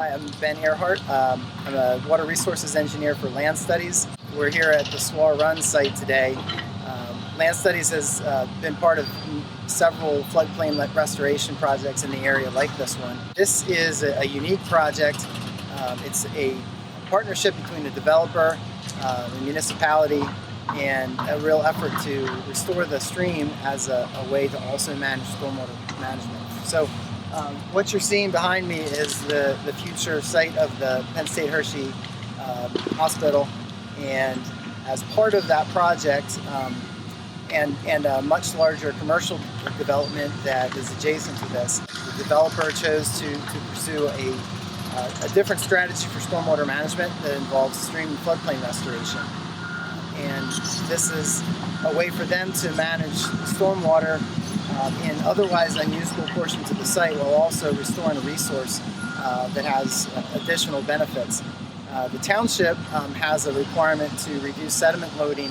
Hi, I'm Ben Ehrhart. I'm a water resources engineer for Landstudies. We're here at the Swarr Run site today. Landstudies has been part of several floodplain restoration projects in the area like this one. This is a unique project. It's a partnership between the developer, the municipality, and a real effort to restore the stream as a way to also manage stormwater management. So what you're seeing behind me is the future site of the Penn State Hershey Hospital, and as part of that project and a much larger commercial development that is adjacent to this, the developer chose to pursue a different strategy for stormwater management that involves stream and floodplain restoration. And this is a way for them to manage stormwater in otherwise unusable portions of the site while also restoring a resource that has additional benefits. The township has a requirement to reduce sediment loading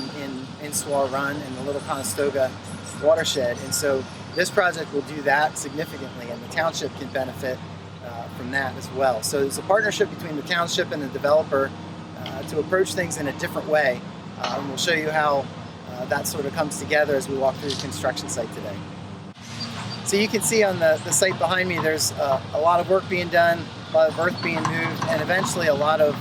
in Swarr Run in the Little Conestoga watershed, and so this project will do that significantly, and the township can benefit from that as well. So it's a partnership between the township and the developer to approach things in a different way, and we'll show you how that sort of comes together as we walk through the construction site today. So you can see on the site behind me there's a lot of work being done, a lot of earth being moved, and eventually a lot of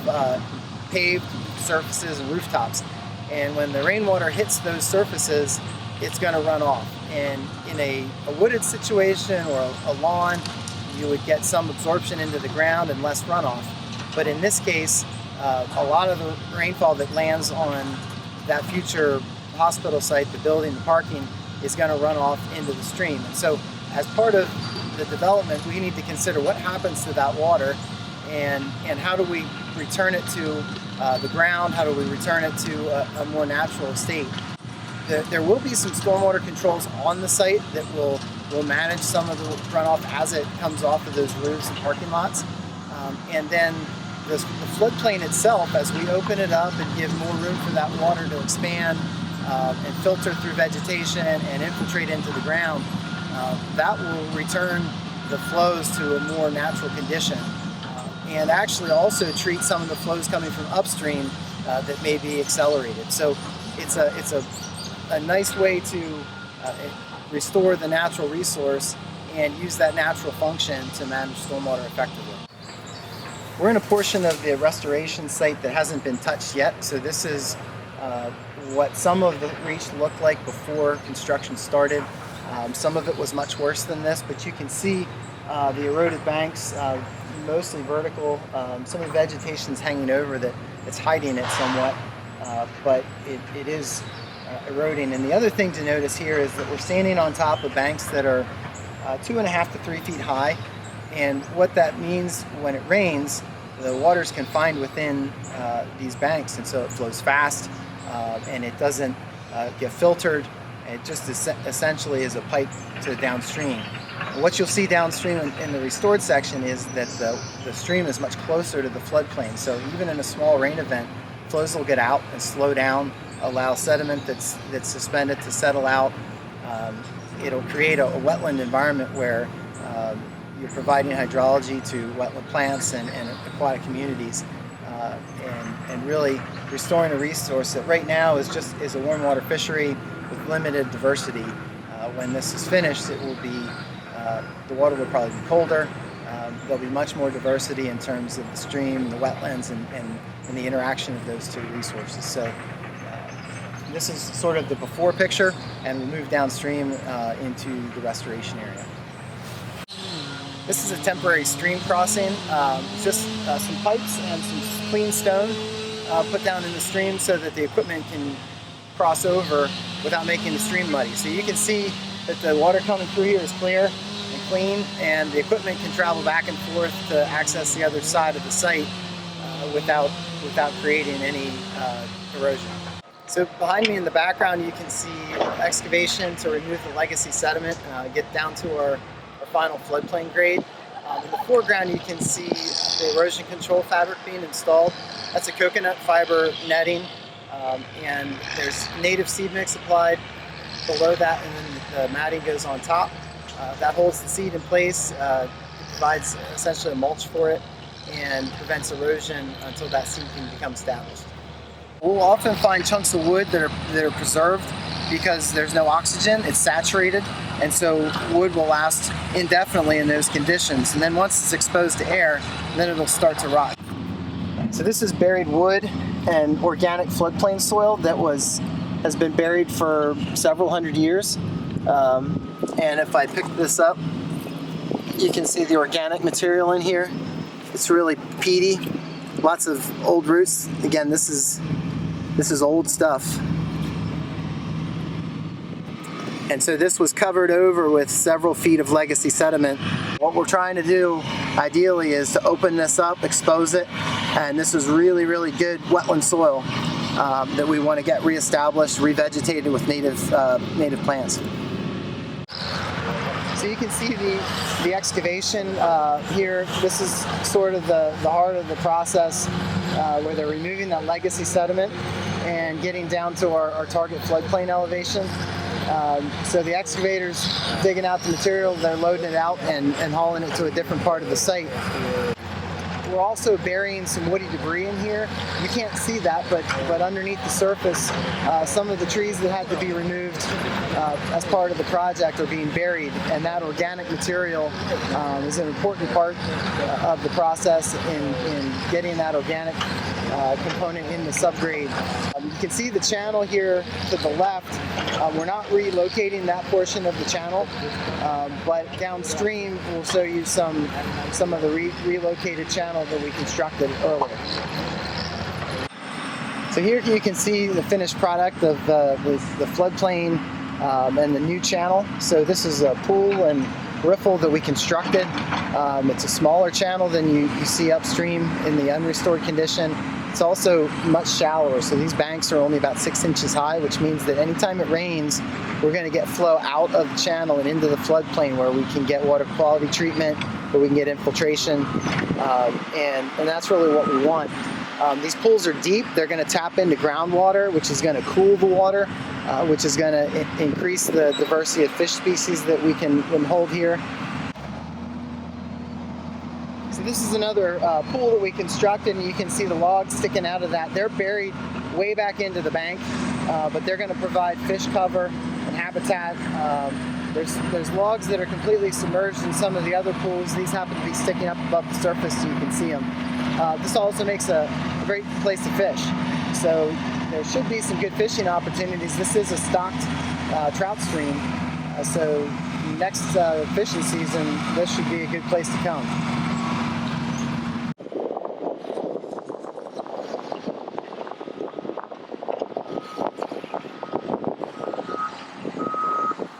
paved surfaces and rooftops. And when the rainwater hits those surfaces, it's going to run off. And in a wooded situation or a lawn, you would get some absorption into the ground and less runoff. But in this case, a lot of the rainfall that lands on that future hospital site, the building, the parking, is going to run off into the stream. And so as part of the development, we need to consider what happens to that water and how do we return it to the ground, how do we return it to a more natural state. There will be some stormwater controls on the site that will manage some of the runoff as it comes off of those roofs and parking lots. And then the floodplain itself, as we open it up and give more room for that water to expand and filter through vegetation and infiltrate into the ground, that will return the flows to a more natural condition and actually also treat some of the flows coming from upstream that may be accelerated. So it's a nice way to restore the natural resource and use that natural function to manage stormwater effectively. We're in a portion of the restoration site that hasn't been touched yet, so this is what some of the reach looked like before construction started. Some of it was much worse than this, but you can see the eroded banks, mostly vertical. Some of the vegetation's hanging over that's hiding it somewhat, but it is eroding. And the other thing to notice here is that we're standing on top of banks that are 2.5 to 3 feet high, and what that means when it rains, the water's confined within these banks, and so it flows fast and it doesn't get filtered. It just essentially is a pipe to downstream. And what you'll see downstream in the restored section is that the stream is much closer to the floodplain. So even in a small rain event, flows will get out and slow down, allow sediment that's suspended to settle out. It'll create a wetland environment where you're providing hydrology to wetland plants and aquatic communities, and really restoring a resource that right now is a warm water fishery with limited diversity. When this is finished, it will be the water will probably be colder. There'll be much more diversity in terms of the stream, the wetlands, and the interaction of those two resources. So this is sort of the before picture, and we'll move downstream into the restoration area. This is a temporary stream crossing, just some pipes and some clean stone put down in the stream so that the equipment can cross over without making the stream muddy. So you can see that the water coming through here is clear and clean, and the equipment can travel back and forth to access the other side of the site without creating any erosion. So behind me in the background you can see excavation to remove the legacy sediment, get down to our final floodplain grade. In the foreground you can see the erosion control fabric being installed. That's a coconut fiber netting, and there's native seed mix applied below that, and then the matting goes on top. That holds the seed in place, provides essentially a mulch for it. and prevents erosion until that seed can become established. We'll often find chunks of wood that are preserved because there's no oxygen, it's saturated, and so wood will last indefinitely in those conditions. And then once it's exposed to air, then it'll start to rot. So this is buried wood and organic floodplain soil that has been buried for several hundred years. And if I pick this up, you can see the organic material in here. It's really peaty, lots of old roots. Again, this is old stuff. And so this was covered over with several feet of legacy sediment. What we're trying to do, ideally, is to open this up, expose it, and this is really, really good wetland soil that we want to get reestablished, revegetated with native plants. So you can see the excavation here. This is sort of the heart of the process where they're removing that legacy sediment and getting down to our target floodplain elevation. So the excavator's digging out the material, they're loading it out and hauling it to a different part of the site. We're also burying some woody debris in here. You can't see that, but underneath the surface, some of the trees that had to be removed as part of the project are being buried, and that organic material is an important part of the process in getting that organic component in the subgrade. You can see the channel here to the left. We're not relocating that portion of the channel, but downstream we'll show you some of the relocated channel that we constructed earlier. So here you can see the finished product of the floodplain and the new channel. So this is a pool and riffle that we constructed. It's a smaller channel than you see upstream in the unrestored condition. It's also much shallower, so these banks are only about 6 inches high, which means that anytime it rains, we're going to get flow out of the channel and into the floodplain where we can get water quality treatment, where we can get infiltration, and that's really what we want. These pools are deep. They're going to tap into groundwater, which is going to cool the water, which is going to increase the diversity of fish species that we can hold here. So this is another pool that we constructed, and you can see the logs sticking out of that. They're buried way back into the bank, but they're going to provide fish cover and habitat. There's logs that are completely submerged in some of the other pools. These happen to be sticking up above the surface so you can see them. This also makes a great place to fish. So there should be some good fishing opportunities. This is a stocked trout stream, so next fishing season, this should be a good place to come.